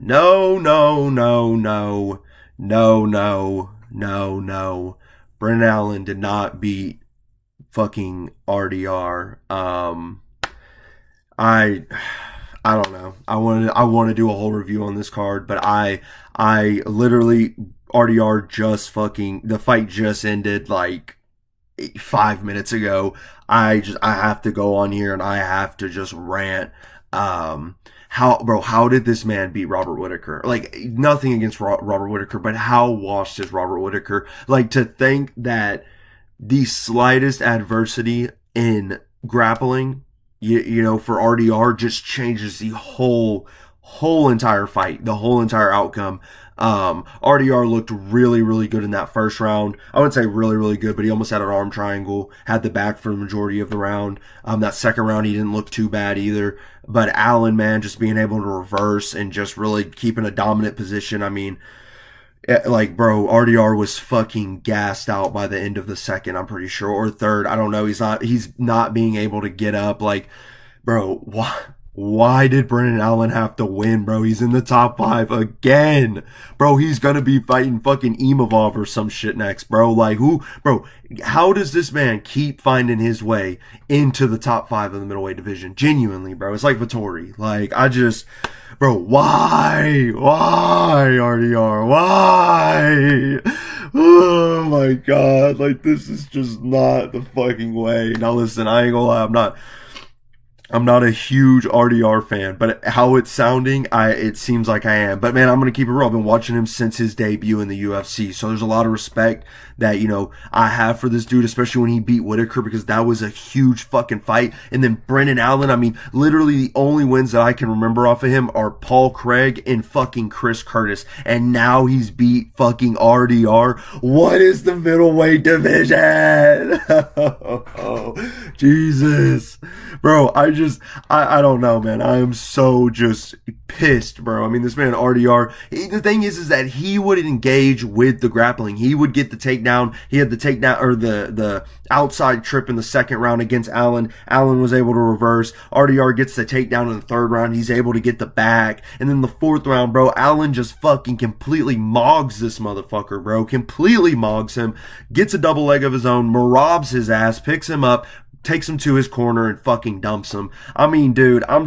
No, no, no, no, no, no, no, no. Brennan Allen did not beat fucking RDR. I I don't know. I want to do a whole review on this card, but I literally RDR just fucking the fight just ended like 5 minutes ago. I have to go on here and I have to just rant. How did this man beat Robert Whitaker? Like nothing against Robert Whitaker, but how washed is Robert Whitaker? Like to think that the slightest adversity in grappling, you know, for RDR just changes the whole entire fight, the whole entire outcome. RDR looked really, really good in that first round. I wouldn't say really, really good, but he almost had an arm triangle, had the back for the majority of the round. That second round, he didn't look too bad either. But Allen, man, just being able to reverse and just really keeping a dominant position. I mean, like, bro, RDR was fucking gassed out by the end of the second, I'm pretty sure, or third. I don't know. He's not being able to get up. Like, bro, why did Brennan Allen have to win, bro? He's in the top 5 again. Bro, he's gonna be fighting fucking Imavov or some shit next, bro. Like, bro, how does this man keep finding his way into the top 5 of the middleweight division? Genuinely, bro. It's like Vettori. Like, bro, why, RDR, why? Oh my god, like, this is just not the fucking way. Now listen, I ain't gonna lie, I'm not a huge RDR fan, but how it's sounding, it seems like I am. But man, I'm gonna keep it real. I've been watching him since his debut in the UFC, so there's a lot of respect that, you know, I have for this dude, especially when he beat Whitaker, because that was a huge fucking fight. And then Brennan Allen, I mean, literally the only wins that I can remember off of him are Paul Craig and fucking Chris Curtis, and now he's beat fucking RDR. What is the middleweight division? Oh, Jesus, bro, I don't know, man. I am so just pissed, bro. I mean, this man RDR, the thing is that he would engage with the grappling. He would get the takedown. He had the takedown, or the outside trip in the second round against Allen. Allen was able to reverse. RDR gets the takedown in the third round. He's able to get the back. And then the fourth round, bro, Allen just fucking completely mogs this motherfucker, bro. Completely mogs him. Gets a double leg of his own, marabs his ass, picks him up, takes him to his corner and fucking dumps him. I mean, dude, I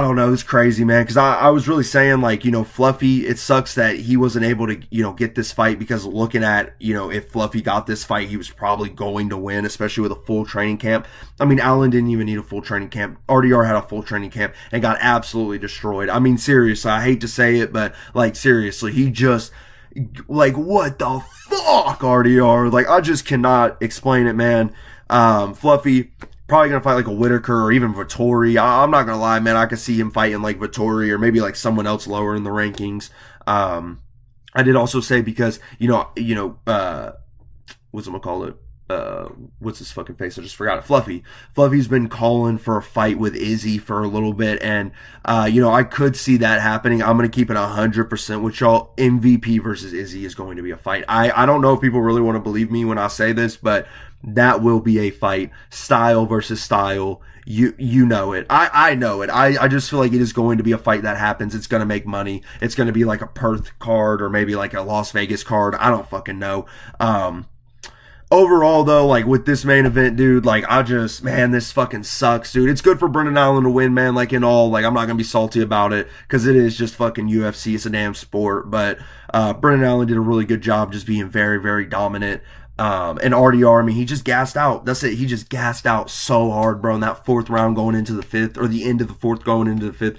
don't know. It's crazy, man. Because I was really saying, like, you know, Fluffy, it sucks that he wasn't able to, you know, get this fight, because looking at, you know, if Fluffy got this fight, he was probably going to win, especially with a full training camp. I mean, Allen didn't even need a full training camp. RDR had a full training camp and got absolutely destroyed. I mean, seriously, I hate to say it, but, like, seriously, he just, like, what the fuck, RDR? Like, I just cannot explain it, man. Fluffy probably gonna fight like a Whitaker or even Vettori. I'm not gonna lie, man. I could see him fighting like Vettori or maybe like someone else lower in the rankings. I did also say, because what's it call it? What's his fucking face? I just forgot it. Fluffy's been calling for a fight with Izzy for a little bit, and I could see that happening. I'm gonna keep it 100% with y'all. MVP versus Izzy is going to be a fight. I don't know if people really want to believe me when I say this, but that will be a fight. Style versus style. You know it. I know it. I just feel like it is going to be a fight that happens. It's going to make money. It's going to be like a Perth card or maybe like a Las Vegas card. I don't fucking know. Overall, though, like, with this main event, dude, like, man, this fucking sucks, dude. It's good for Brennan Allen to win, man, like, in all, like, I'm not gonna be salty about it, because it is just fucking UFC. It's a damn sport, but Brennan Allen did a really good job just being very, very dominant. And RDR, I mean, he just gassed out. That's it. He just gassed out so hard, bro. In that fourth round going into the fifth, or the end of the fourth going into the fifth,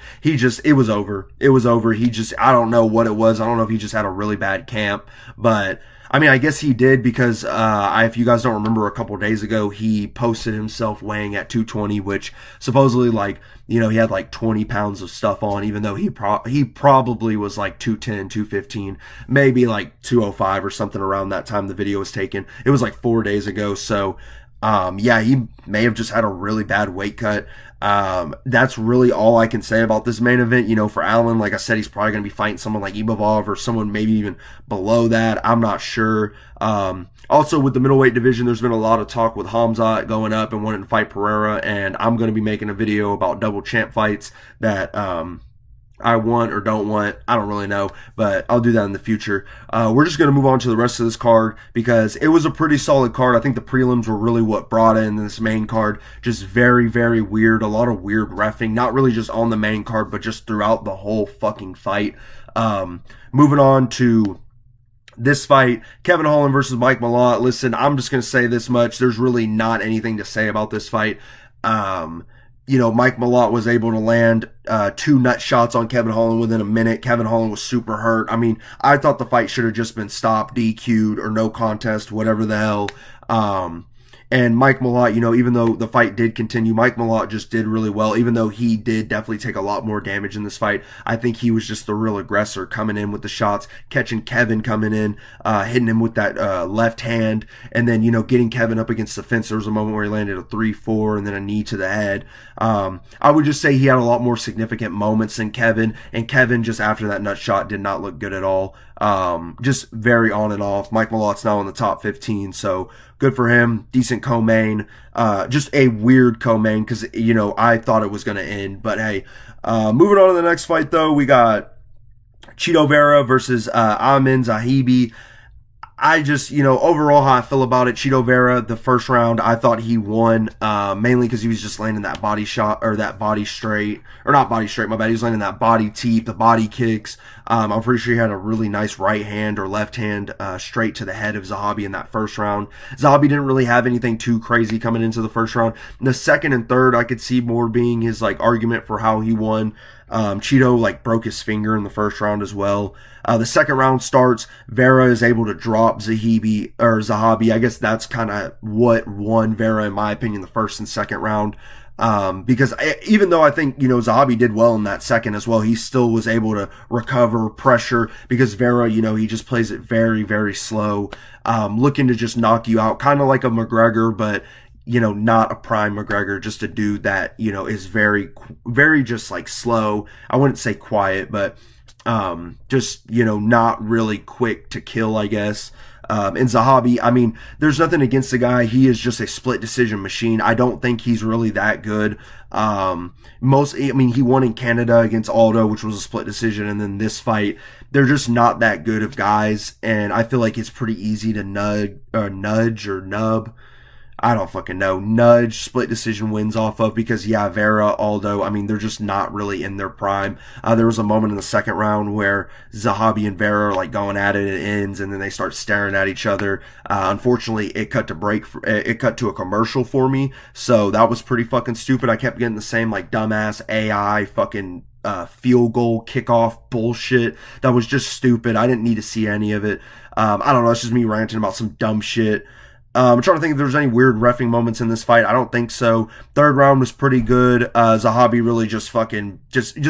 it was over. It was over. I don't know what it was. I don't know if he just had a really bad camp, but I mean, I guess he did, because if you guys don't remember, a couple days ago, he posted himself weighing at 220, which supposedly, like, he had like 20 pounds of stuff on, even though he probably was like 210, 215, maybe like 205 or something around that time the video was taken. It was like 4 days ago. So, yeah, he may have just had a really bad weight cut. That's really all I can say about this main event. For Allen, like I said, he's probably going to be fighting someone like Imavov or someone maybe even below that. I'm not sure. Also, with the middleweight division, there's been a lot of talk with Hamzat going up and wanting to fight Pereira, and I'm going to be making a video about double champ fights that I want or don't want. I don't really know, but I'll do that in the future. We're just going to move on to the rest of this card because it was a pretty solid card. I think the prelims were really what brought in this main card. Just very, very weird. A lot of weird reffing, not really just on the main card, but just throughout the whole fucking fight. Moving on to this fight, Kevin Holland versus Mike Malott. Listen, I'm just going to say this much. There's really not anything to say about this fight. Mike Malott was able to land 2 nut shots on Kevin Holland within a minute. Kevin Holland was super hurt. I mean, I thought the fight should have just been stopped, DQ'd, or no contest, whatever the hell. And Mike Malott, even though the fight did continue, Mike Malott just did really well, even though he did definitely take a lot more damage in this fight. I think he was just the real aggressor coming in with the shots, catching Kevin coming in, hitting him with that left hand, and then, getting Kevin up against the fence. There was a moment where he landed a 3-4 and then a knee to the head. I would just say he had a lot more significant moments than Kevin, and Kevin just after that nut shot did not look good at all. Just very on and off. Mike Malott's now in the top 15, so good for him. Decent co-main. Just a weird co-main because, I thought it was going to end. But hey, moving on to the next fight, though, we got Chito Vera versus Amin Zahabi. I just, overall how I feel about it, Chito Vera, the first round, I thought he won, mainly because he was just landing that body shot, or that body straight, or not body straight, my bad, he was landing that body teep, the body kicks. I'm pretty sure he had a really nice right hand or left hand straight to the head of Zahabi in that first round. Zahabi didn't really have anything too crazy coming into the first round. The second and third, I could see more being his, argument for how he won. Chito, broke his finger in the first round as well. The second round starts, Vera is able to drop Zahabi. I guess that's kind of what won Vera, in my opinion, the first and second round. Because even though I think, Zahabi did well in that second as well, he still was able to recover pressure because Vera, he just plays it very, very slow, looking to just knock you out, kind of like a McGregor, but not a prime McGregor, just a dude that, is very, very just slow. I wouldn't say quiet, but, just, not really quick to kill, I guess. And Zahabi, I mean, there's nothing against the guy. He is just a split decision machine. I don't think he's really that good. He won in Canada against Aldo, which was a split decision. And then this fight, they're just not that good of guys. And I feel like it's pretty easy to nudge or nub. I don't fucking know. Nudge, split decision wins off of because, Vera, Aldo, they're just not really in their prime. There was a moment in the second round where Zahabi and Vera are going at it, it ends, and then they start staring at each other. Unfortunately, it cut to a commercial for me, so that was pretty fucking stupid. I kept getting the same, dumbass AI fucking field goal kickoff bullshit. That was just stupid. I didn't need to see any of it. I don't know. It's just me ranting about some dumb shit. I'm trying to think if there was any weird reffing moments in this fight. I don't think so. Third round was pretty good. Zahabi really just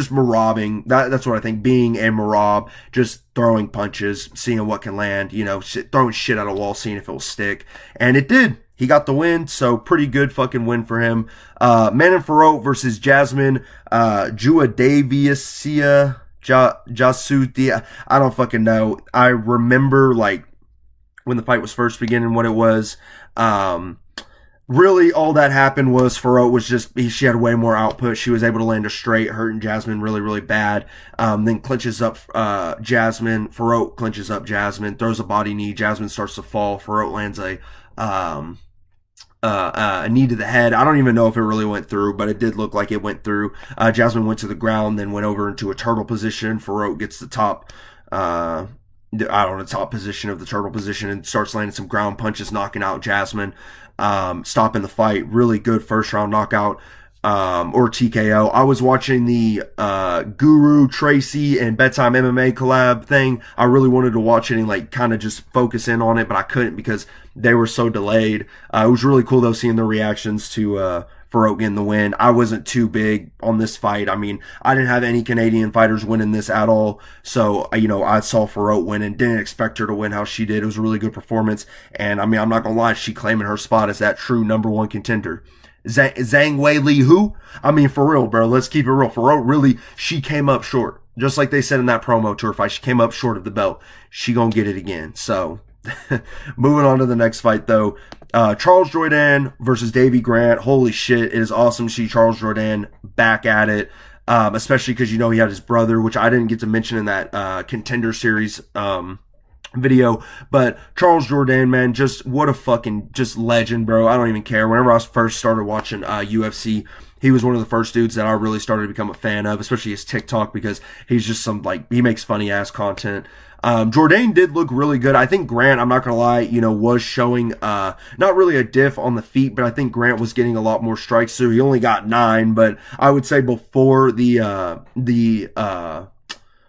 marauding. That's what I think. Being a marab, just throwing punches, seeing what can land, throwing shit at a wall, seeing if it will stick. And it did. He got the win, so pretty good fucking win for him. Manon Fiorot versus Jasmine Juadavicia Jasuti. I don't fucking know. I remember, when the fight was first beginning, what it was. Really, all that happened was Fiorot was she had way more output. She was able to land a straight, hurting Jasmine really, really bad. Then clinches up Jasmine. Fiorot clinches up Jasmine, throws a body knee. Jasmine starts to fall. Fiorot lands a knee to the head. I don't even know if it really went through, but it did look like it went through. Jasmine went to the ground, then went over into a turtle position. Fiorot gets the top position of the turtle position and starts landing some ground punches, knocking out Jasmine, stopping the fight. Really good first round knockout, or TKO. I was watching the Guru, Tracy, and Bedtime MMA collab thing. I really wanted to watch it and kind of just focus in on it, but I couldn't because they were so delayed. It was really cool though seeing the reactions to Fiorot getting the win. I wasn't too big on this fight. I didn't have any Canadian fighters winning this at all. So, I saw Fiorot win and didn't expect her to win how she did. It was a really good performance. And, I'm not going to lie, she claiming her spot as that true number one contender. Zhang Wei Li who? For real, bro. Let's keep it real. Fiorot really, she came up short. Just like they said in that promo tour fight, she came up short of the belt. She gonna get it again. So, moving on to the next fight, though. Charles Jourdain versus Davy Grant. Holy shit, it is awesome to see Charles Jourdain back at it. especially because, he had his brother, which I didn't get to mention in that Contender Series video. But Charles Jourdain, man, just what a fucking just legend, bro. I don't even care. Whenever I first started watching UFC, he was one of the first dudes that I really started to become a fan of, especially his TikTok, because he's just he makes funny ass content. Jourdain did look really good. I think Grant, I'm not gonna lie, was showing not really a diff on the feet, but I think Grant was getting a lot more strikes through. He only got 9, but I would say before the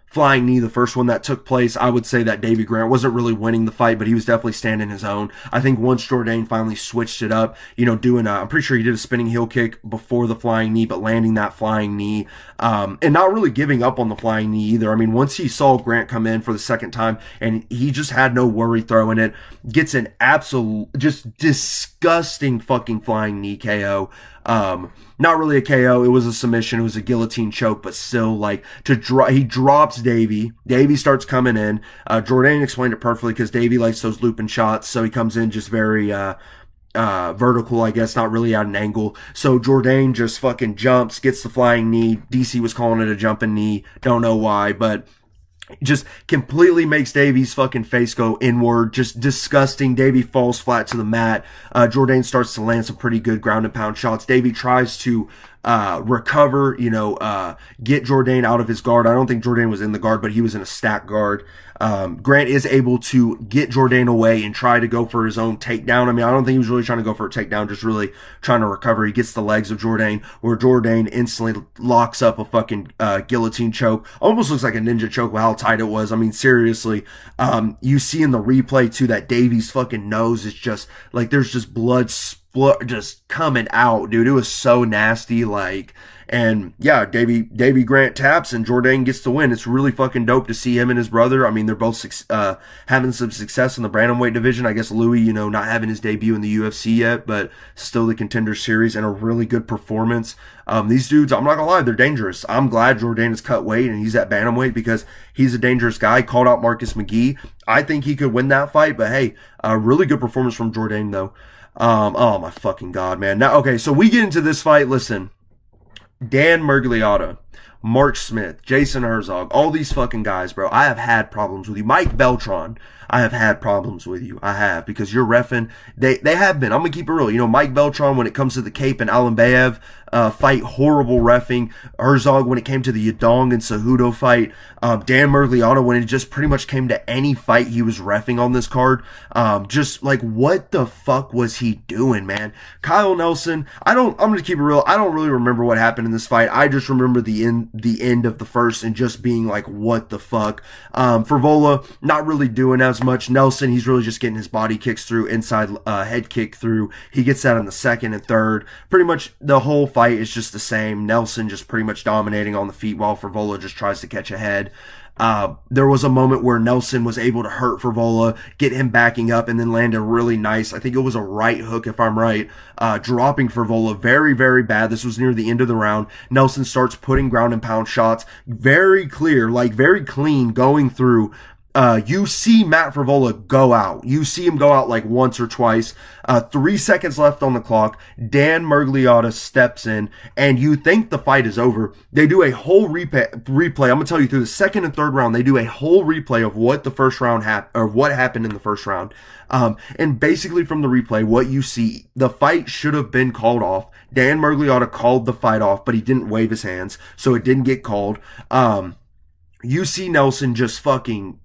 flying knee, the first one that took place, I would say that Davy Grant wasn't really winning the fight, but he was definitely standing his own. I think once Jourdain finally switched it up, doing I'm pretty sure he did a spinning heel kick before the flying knee, but landing that flying knee, and not really giving up on the flying knee either. I mean, once he saw Grant come in for the second time, and he just had no worry throwing it, gets an absolute, just disgusting fucking flying knee KO. Not really a KO. It was a submission. It was a guillotine choke, but still, he drops Davy. Davy starts coming in. Jourdain explained it perfectly because Davy likes those looping shots, so he comes in just very vertical, I guess, not really at an angle. So Jourdain just fucking jumps, gets the flying knee. DC was calling it a jumping knee. Don't know why, but just completely makes Davy's fucking face go inward. Just disgusting. Davy falls flat to the mat. Jourdain starts to land some pretty good ground and pound shots. Davy tries to recover, get Jourdain out of his guard. I don't think Jourdain was in the guard, but he was in a stack guard. Grant is able to get Jourdain away and try to go for his own takedown. I mean, I don't think he was really trying to go for a takedown, just really trying to recover. He gets the legs of Jourdain, where Jourdain instantly locks up a fucking guillotine choke. Almost looks like a ninja choke with how tight it was. I mean, seriously. You see in the replay, too, that Davy's fucking nose is just, there's just blood just coming out, dude. It was so nasty, and yeah, Davy Grant taps and Jourdain gets the win. It's really fucking dope to see him and his brother. I mean, they're both having some success in the bantamweight division. I guess Louis, not having his debut in the UFC yet, but still the Contender Series and a really good performance. These dudes, I'm not gonna lie, they're dangerous. I'm glad Jourdain has cut weight and he's at bantamweight because he's a dangerous guy. Called out Marcus McGee. I think he could win that fight, but hey, a really good performance from Jourdain though. Oh my fucking God, man. Now, okay, so we get into this fight. Listen, Dan Miragliotta, Mark Smith, Jason Herzog, all these fucking guys, bro. I have had problems with you. Mike Beltran, I have had problems with you. I have, because you're reffing. They have been. I'm going to keep it real. Mike Beltran, when it comes to the Cape and Alimbayev fight, horrible reffing. Herzog, when it came to the Yadong and Cejudo fight. Dan Miragliotta, when it just pretty much came to any fight he was reffing on this card. Just what the fuck was he doing, man? Kyle Nelson, I'm going to keep it real. I don't really remember what happened in this fight. I just remember the end of the first and just being what the fuck. Frevola, not really doing as much. Nelson, he's really just getting his body kicks through, inside head kick through. He gets that in the second and third. Pretty much the whole fight is just the same. Nelson just pretty much dominating on the feet while Frevola just tries to catch a head. There was a moment where Nelson was able to hurt Frevola, get him backing up, and then land a really nice, I think it was a right hook if I'm right, dropping Frevola very, very bad. This was near the end of the round. Nelson starts putting ground and pound shots, very clear, very clean, going through. You see Matt Frevola go out. You see him go out once or twice. 3 seconds left on the clock. Dan Miragliotta steps in, and you think the fight is over. They do a whole replay. I'm gonna tell you, through the second and third round, they do a whole replay of what the first round what happened in the first round. And basically from the replay, what you see, the fight should have been called off. Dan Miragliotta called the fight off, but he didn't wave his hands, so it didn't get called. You see Nelson just bouncing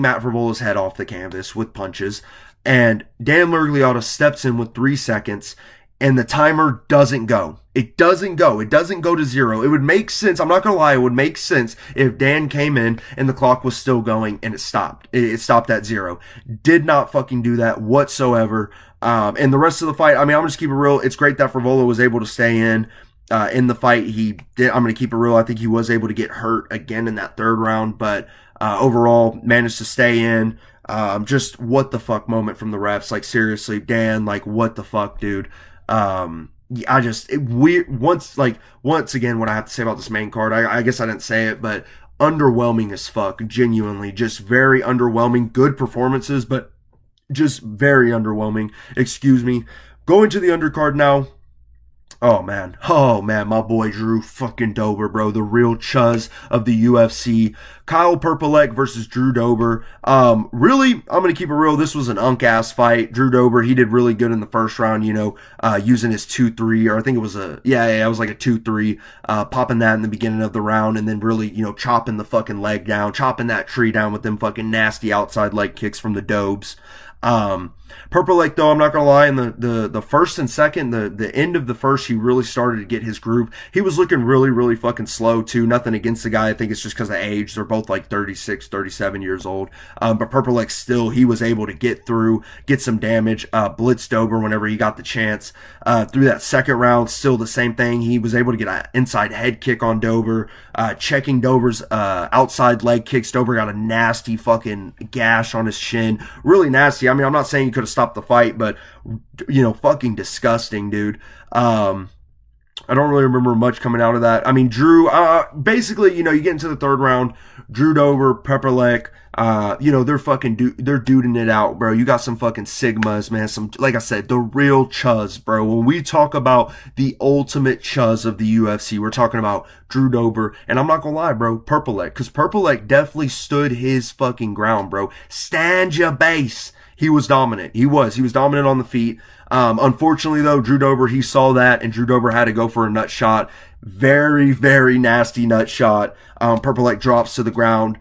Matt Frevola's head off the canvas with punches. And Dan Miragliotta steps in with 3 seconds, and the timer doesn't go. It doesn't go. It doesn't go to zero. It would make sense. I'm not going to lie. It would make sense if Dan came in and the clock was still going and it stopped. It stopped at zero. Did not fucking do that whatsoever. And the rest of the fight, I mean, I'm just keep it real. It's great that Frevola was able to stay in the fight. I'm going to keep it real. I think he was able to get hurt again in that third round, but overall managed to stay in. Just what the fuck moment from the refs. Seriously, Dan, what the fuck, dude. Once again, what I have to say about this main card, I guess I didn't say it, but underwhelming as fuck. Genuinely, just very underwhelming. Good performances, but just very underwhelming. Excuse me. Going to the undercard now. Oh man, my boy Drew fucking Dober, bro, the real chuzz of the UFC. Kyle Perpelek versus Drew Dober. Really, I'm gonna keep it real. This was an unk-ass fight. Drew Dober, he did really good in the first round, using his 2-3, or I think it was it was like a 2-3, popping that in the beginning of the round, and then really, chopping the fucking leg down, chopping that tree down with them fucking nasty outside leg kicks from the Dobes. Perpelek, though, I'm not gonna lie, in the first and second, the end of the first, he really started to get his groove. He was looking really, really fucking slow too. Nothing against the guy. I think it's just because of age. They're both like 36, 37 years old. But Perpelek still, he was able to get through, get some damage, blitz Dober whenever he got the chance. Through that second round, still the same thing. He was able to get an inside head kick on Dober, checking Dober's outside leg kicks. Dober got a nasty fucking gash on his shin. Really nasty. I mean, I'm not saying he could have stopped the fight, but fucking disgusting, dude. I don't really remember much coming out of that. I mean, Drew, basically, you get into the third round, Drew Dober, Perpelek, they're duding it out, bro. You got some fucking Sigmas, man. Some, like I said, the real chuzz, bro. When we talk about the ultimate chuzz of the UFC, we're talking about Drew Dober, and I'm not gonna lie, bro, Perpelek, because Perpelek definitely stood his fucking ground, bro. Stand your base. He was dominant. He was dominant on the feet. Unfortunately, though, Drew Dober, he saw that, and Drew Dober had to go for a nut shot. Very, very nasty nut shot. Perpelek drops to the ground.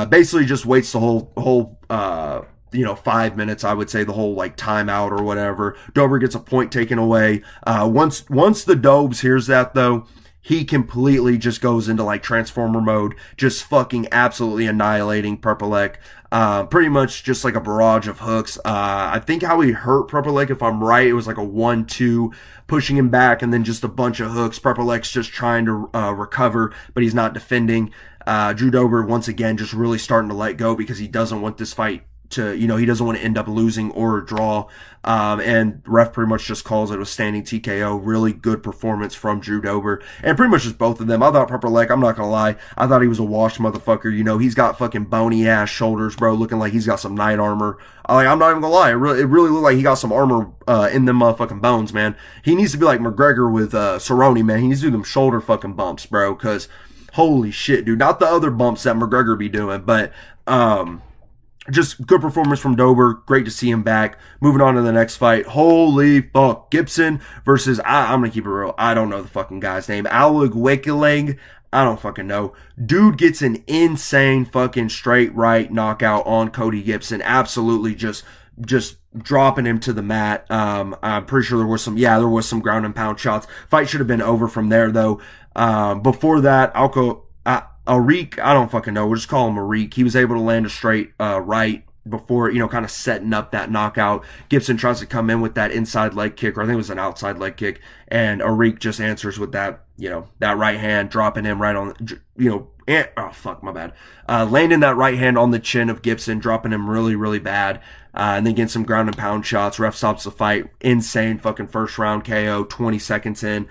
Basically just waits the whole 5 minutes, I would say, the whole like timeout or whatever. Dober gets a point taken away. Once the Dobes hears that, though, he completely just goes into like transformer mode, just fucking absolutely annihilating Perpelek. Pretty much just like a barrage of hooks. I think how he hurt Perpelek, if I'm right, it was like a 1-2, pushing him back, and then just a bunch of hooks. Perpelek's just trying to recover, but he's not defending. Drew Dober, once again, just really starting to let go because he doesn't want this fight to, he doesn't want to end up losing or a draw. And ref pretty much just calls it a standing TKO. Really good performance from Drew Dober. And pretty much just both of them. I thought Perpelek, I'm not gonna lie, I thought he was a washed motherfucker. He's got fucking bony ass shoulders, bro, looking like he's got some knight armor. I'm not even gonna lie, it really looked like he got some armor in them motherfucking bones, man. He needs to be like McGregor with Cerrone, man. He needs to do them shoulder fucking bumps, bro, because holy shit, dude. Not the other bumps that McGregor be doing, but just good performance from Dober. Great to see him back. Moving on to the next fight. Holy fuck. Gibson versus, I'm going to keep it real, I don't know the fucking guy's name. Aluguekiling. I don't fucking know. Dude gets an insane fucking straight right knockout on Cody Gibson. Absolutely just dropping him to the mat. I'm pretty sure there was some ground and pound shots. Fight should have been over from there, though. Before that, Arik, I don't fucking know. We'll just call him Arik. He was able to land a straight right before, kind of setting up that knockout. Gibson tries to come in with that inside leg kick, or I think it was an outside leg kick, and Arik just answers with that, that right hand, dropping him right on, landing that right hand on the chin of Gibson, dropping him really, really bad. And then getting some ground and pound shots. Ref stops the fight. Insane fucking first round KO, 20 seconds in.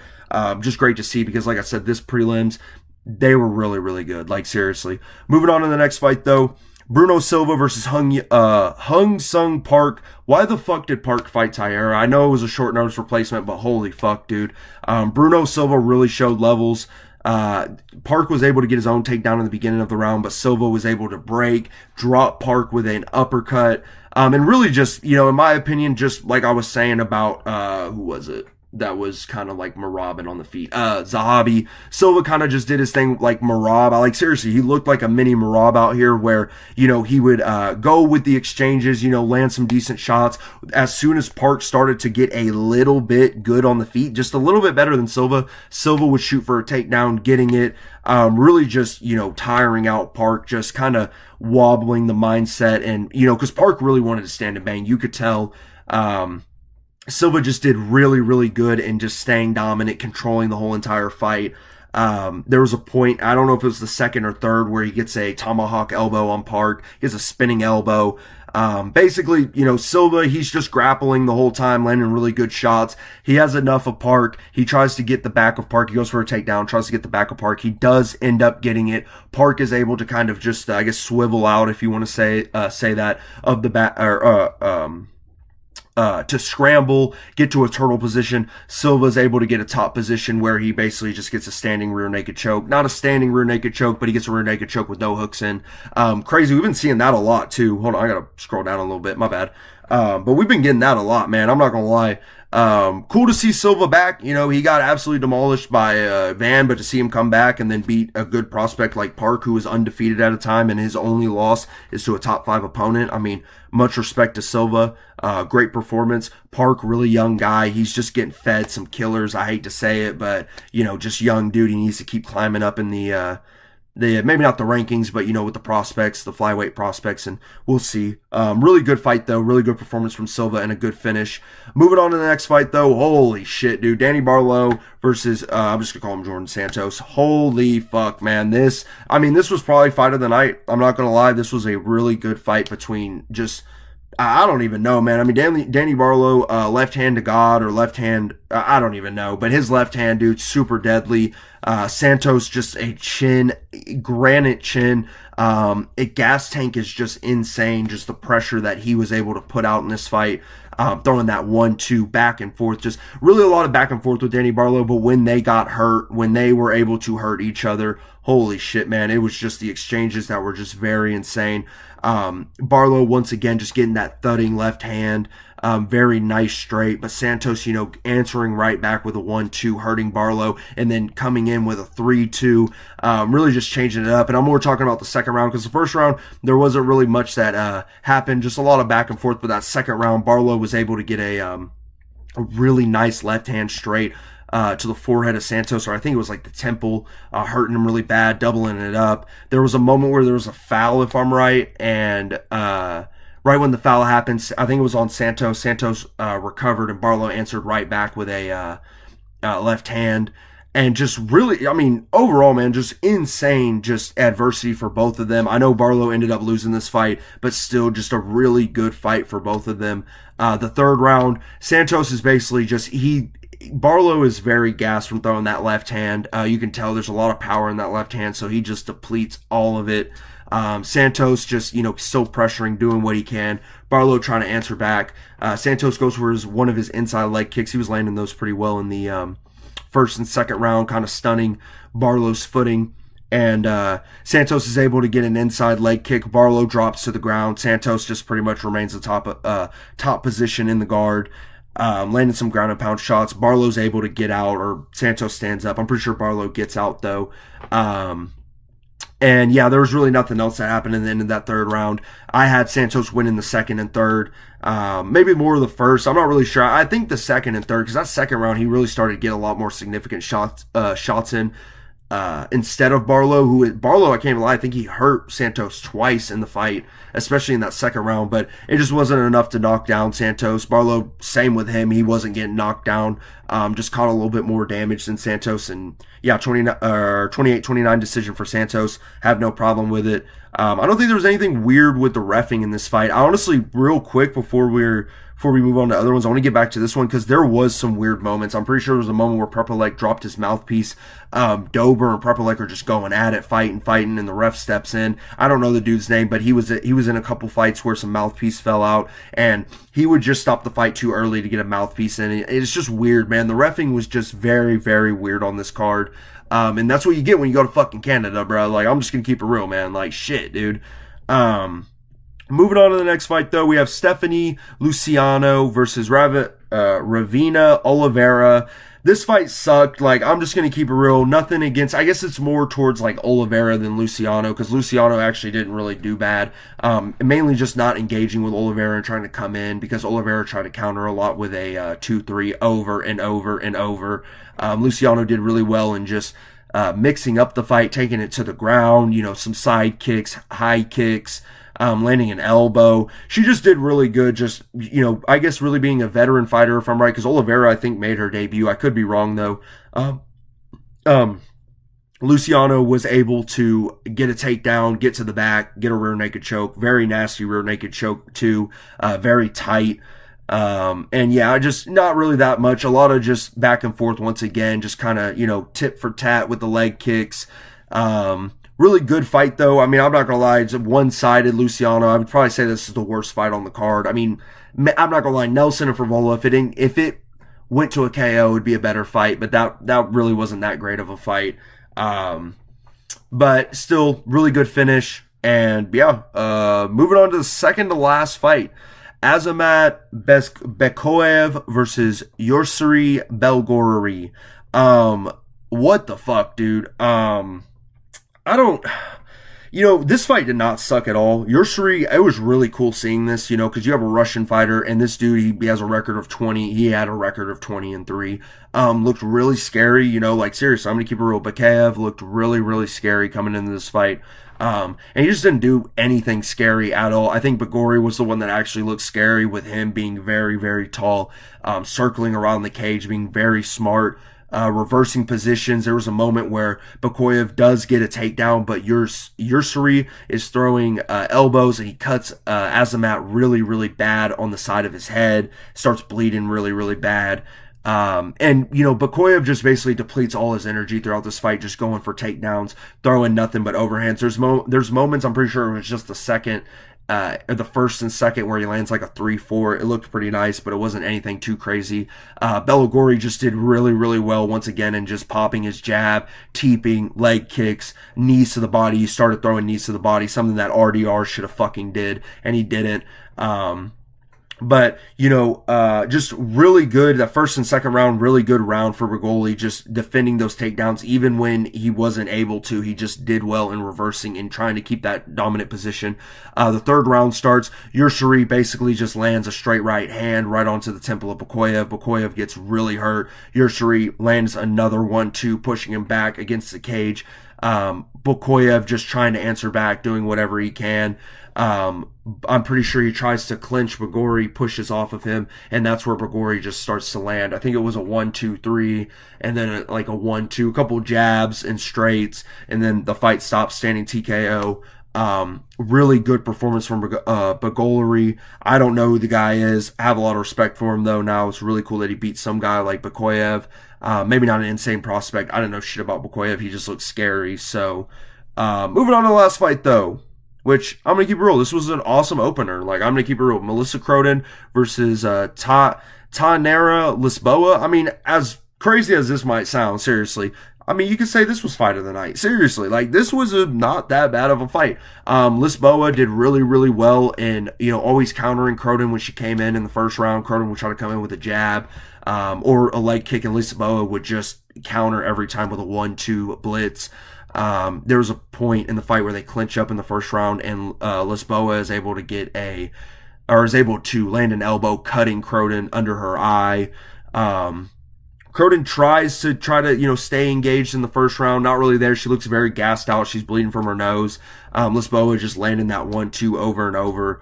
Just great to see because, like I said, this prelims, they were really, really good. Like, seriously. Moving on to the next fight, though. Bruno Silva versus Hung Sung Park. Why the fuck did Park fight Taira? I know it was a short notice replacement, but holy fuck, dude. Bruno Silva really showed levels. Park was able to get his own takedown in the beginning of the round, but Silva was able to break, drop Park with an uppercut. And really just, in my opinion, just like I was saying about, who was it? That was kind of like Marabin on the feet. Zahabi. Silva kind of just did his thing like Marab. Seriously, he looked like a mini Marab out here where, he would go with the exchanges, land some decent shots. As soon as Park started to get a little bit good on the feet, just a little bit better than Silva, Silva would shoot for a takedown, getting it. Really just, tiring out Park, just kind of wobbling the mindset. And, because Park really wanted to stand and bang. You could tell, Silva just did really, really good in just staying dominant, controlling the whole entire fight. There was a point, I don't know if it was the second or third, where he gets a tomahawk elbow on Park. He has a spinning elbow. Basically, Silva, he's just grappling the whole time, landing really good shots. He has enough of Park. He tries to get the back of Park. He goes for a takedown, tries to get the back of Park. He does end up getting it. Park is able to kind of just, I guess, swivel out, if you want to say that, of the back, or, to scramble, get to a turtle position. Silva's able to get a top position where he basically just gets a standing rear naked choke. Not a standing rear naked choke, but he gets a rear naked choke with no hooks in. Crazy. We've been seeing that a lot too. Hold on, I gotta scroll down a little bit. My bad. But we've been getting that a lot, man. I'm not gonna lie. Cool to see Silva back. You know, he got absolutely demolished by Van, but to see him come back and then beat a good prospect like Park, who was undefeated at a time, and his only loss is to a top 5 opponent. I mean, much respect to Silva. Great performance. Park, really young guy. He's just getting fed some killers. I hate to say it, but, you know, just young dude. He needs to keep climbing up in the maybe not the rankings, but, you know, with the prospects, the flyweight prospects, and we'll see. Really good fight, though. Really good performance from Silva and a good finish. Moving on to the next fight, though. Holy shit, dude. Danny Barlow versus, I'm just going to call him Jordan Santos. Holy fuck, man. This was probably fight of the night. I'm not going to lie. This was a really good fight between just, I don't even know, man. I mean, Danny Barlow, left hand to God, or left hand, I don't even know. But his left hand, dude, super deadly. Santos, just a granite chin. A gas tank is just insane. Just the pressure that he was able to put out in this fight. Throwing that 1-2 back and forth. Just really a lot of back and forth with Danny Barlow. But when they got hurt, when they were able to hurt each other, holy shit, man. It was just the exchanges that were just very insane. Barlow, once again, just getting that thudding left hand. Very nice straight, but Santos, you know, answering right back with a 1-2, hurting Barlow, and then coming in with a 3-2, really just changing it up. And I'm more talking about the second round, because the first round, there wasn't really much that happened, just a lot of back and forth. But that second round, Barlow was able to get a really nice left hand straight to the forehead of Santos, or I think it was like the temple, hurting him really bad, doubling it up. There was a moment where there was a foul, if I'm right, and right when the foul happens, I think it was on Santos. Santos recovered, and Barlow answered right back with a left hand. And just really, I mean, overall, man, just insane, just adversity for both of them. I know Barlow ended up losing this fight, but still just a really good fight for both of them. The third round, Santos is basically just, Barlow is very gassed from throwing that left hand. You can tell there's a lot of power in that left hand, so he just depletes all of it. Santos just, you know, still pressuring, doing what he can. Barlow trying to answer back. Santos goes for one of his inside leg kicks. He was landing those pretty well in the first and second round, kind of stunning Barlow's footing. And Santos is able to get an inside leg kick. Barlow drops to the ground. Santos just pretty much remains the top position in the guard. Landing some ground and pound shots. Barlow's able to get out, or Santos stands up. I'm pretty sure Barlow gets out, though. And yeah, there was really nothing else that happened in the end of that third round. I had Santos winning the second and third. Maybe more of the first. I'm not really sure. I think the second and third, because that second round, he really started to get a lot more significant shots in. Instead of Barlow, I can't even lie, I think he hurt Santos twice in the fight, especially in that second round, but it just wasn't enough to knock down Santos. Barlow, same with him, he wasn't getting knocked down, just caught a little bit more damage than Santos, and yeah, 28-29 decision for Santos, have no problem with it. I don't think there was anything weird with the reffing in this fight. I honestly, real quick, before we move on to other ones, I want to get back to this one because there was some weird moments. I'm pretty sure there was a moment where Prepolek dropped his mouthpiece. Dober and Prepolek are just going at it, fighting, and the ref steps in. I don't know the dude's name, but he was in a couple fights where some mouthpiece fell out, and he would just stop the fight too early to get a mouthpiece in. It's just weird, man. The reffing was just very, very weird on this card. And that's what you get when you go to fucking Canada, bro. Like, I'm just gonna keep it real, man. Like, shit, dude. Moving on to the next fight, though, we have Stephanie Luciano versus Ravina Oliveira. This fight sucked. Like, I'm just going to keep it real. Nothing against, I guess it's more towards, like, Oliveira than Luciano, because Luciano actually didn't really do bad. Mainly just not engaging with Oliveira and trying to come in, because Oliveira tried to counter a lot with a 2-3 over and over and over. Luciano did really well in just mixing up the fight, taking it to the ground, you know, some side kicks, high kicks, landing an elbow. She just did really good, just, you know, I guess really being a veteran fighter, if I'm right, because Oliveira, I think, made her debut. I could be wrong, though. Luciano was able to get a takedown, get to the back, get a rear naked choke. Very nasty rear naked choke, too. Very tight. And yeah, just not really that much. A lot of just back and forth once again, just kind of, you know, tit for tat with the leg kicks. Really good fight, though. I mean, I'm not going to lie. It's a one-sided Luciano. I would probably say this is the worst fight on the card. I mean, I'm not gonna lie, Nelson and Frevola, if it went to a KO, it would be a better fight, but that really wasn't that great of a fight. But still, really good finish. And yeah, moving on to the second to last fight. Azamat Bekoev versus Yorsiri Belgorari. What the fuck, dude? I don't... this fight did not suck at all. Yorsiri, it was really cool seeing this, because you have a Russian fighter, and this dude, he has a record of 20. He had a record of 20-3. Looked really scary, like, seriously, I'm going to keep it real. Bakayev looked really, really scary coming into this fight. And he just didn't do anything scary at all. I think Bagori was the one that actually looked scary, with him being very, very tall, circling around the cage, being very smart. Reversing positions. There was a moment where Bakoyev does get a takedown, but Yorsiri is throwing elbows, and he cuts Azamat really, really bad on the side of his head. Starts bleeding really, really bad. Bakoyev just basically depletes all his energy throughout this fight, just going for takedowns, throwing nothing but overhands. There's moments, I'm pretty sure it was just the first and second, where he lands like a 3-4. It looked pretty nice, but it wasn't anything too crazy. Belgorari just did really, really well once again, and just popping his jab, teeping, leg kicks, knees to the body. He started throwing knees to the body, something that RDR should have fucking did, and he didn't. Just really good. That first and second round, really good round for Bagoli, just defending those takedowns. Even when he wasn't able to, he just did well in reversing and trying to keep that dominant position. The third round starts. Yorsiri basically just lands a straight right hand right onto the temple of Bakoyev. Bakoyev gets really hurt. Yorsiri lands another 1-2, pushing him back against the cage. Bakoyev just trying to answer back, doing whatever he can. I'm pretty sure he tries to clinch Bagori, pushes off of him, and that's where Bagori just starts to land. I think it was a 1-2-3, and then a 1-2, a couple jabs and straights, and then the fight stops, standing TKO. Really good performance from Bagolari. I don't know who the guy is. I have a lot of respect for him, though. Now it's really cool that he beat some guy like Bakoyev. Maybe not an insane prospect. I don't know shit about Bakoyev. He just looks scary. So, moving on to the last fight, though, which I'm going to keep it real. This was an awesome opener. Like, I'm going to keep it real. Melissa Croden versus Tanera Lisboa. I mean, as crazy as this might sound, seriously, I mean, you could say this was fight of the night. Seriously, like, this was not that bad of a fight. Lisboa did really, really well in, always countering Croden when she came in the first round. Croden would try to come in with a jab or a leg kick, and Lisboa would just counter every time with a 1-2 blitz. There was a point in the fight where they clinch up in the first round, and Lisboa is able to land an elbow, cutting Croden under her eye. Croden tries to stay engaged in the first round. Not really there. She looks very gassed out. She's bleeding from her nose. Lisboa just landing that 1-2 over and over.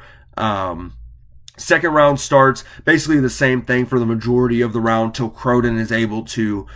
Second round starts, basically the same thing for the majority of the round, till Croden is able to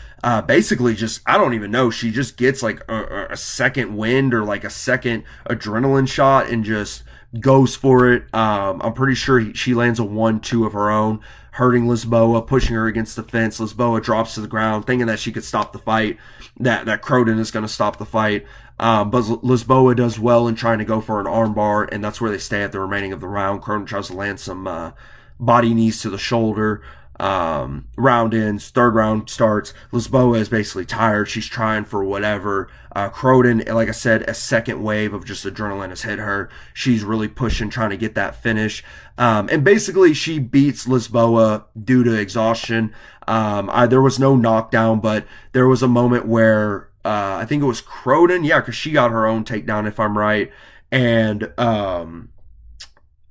basically just, I don't even know, she just gets like a second wind or like a second adrenaline shot and just goes for it. I'm pretty sure she lands a 1-2 of her own, hurting Lisboa, pushing her against the fence. Lisboa drops to the ground, thinking that she could stop the fight, that Croden is going to stop the fight. But Lisboa does well in trying to go for an armbar, and that's where they stay at the remaining of the round. Croden tries to land some body knees to the shoulder. Round ends, third round starts. Lisboa is basically tired. She's trying for whatever. Croden, like I said, a second wave of just adrenaline has hit her. She's really pushing, trying to get that finish. And basically she beats Lisboa due to exhaustion. There was no knockdown, but there was a moment where I think it was Croden, because she got her own takedown, if I'm right. And I'm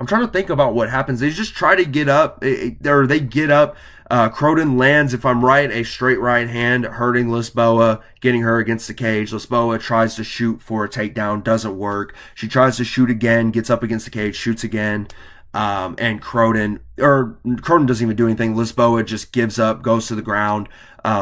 trying to think about what happens. They just try to get up, they get up. Croden lands, if I'm right, a straight right hand, hurting Lisboa, getting her against the cage. Lisboa tries to shoot for a takedown, doesn't work. She tries to shoot again, gets up against the cage, shoots again. And Croden doesn't even do anything. Lisboa just gives up, goes to the ground,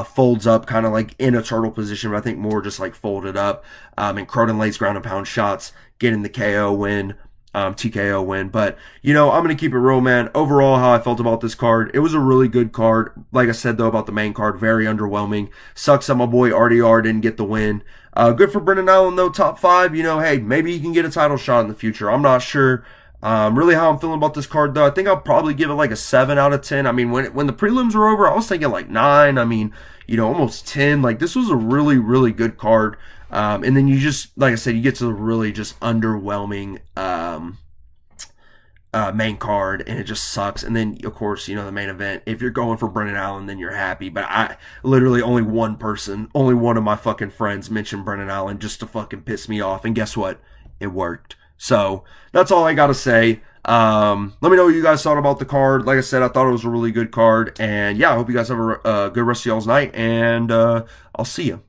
folds up, kind of like in a turtle position, but I think more just like folded up. And Croden lays ground and pound shots, getting the KO win. TKO win. But, I'm going to keep it real, man. Overall, how I felt about this card, it was a really good card. Like I said, though, about the main card, very underwhelming. Sucks that my boy RDR didn't get the win. Good for Brendan Allen, though, top 5. Hey, maybe he can get a title shot in the future. I'm not sure. Really, how I'm feeling about this card, though, I think I'll probably give it like a 7 out of 10. I mean, when the prelims were over, I was thinking like 9. I mean, almost 10. Like, this was a really, really good card. And then you just, like I said, you get to the really just underwhelming main card, and it just sucks. And then, of course, the main event. If you're going for Brennan Allen, then you're happy. But I literally only one of my fucking friends mentioned Brennan Allen just to fucking piss me off. And guess what? It worked. So that's all I gotta say. Let me know what you guys thought about the card. Like I said, I thought it was a really good card. And yeah, I hope you guys have a good rest of y'all's night. And I'll see you.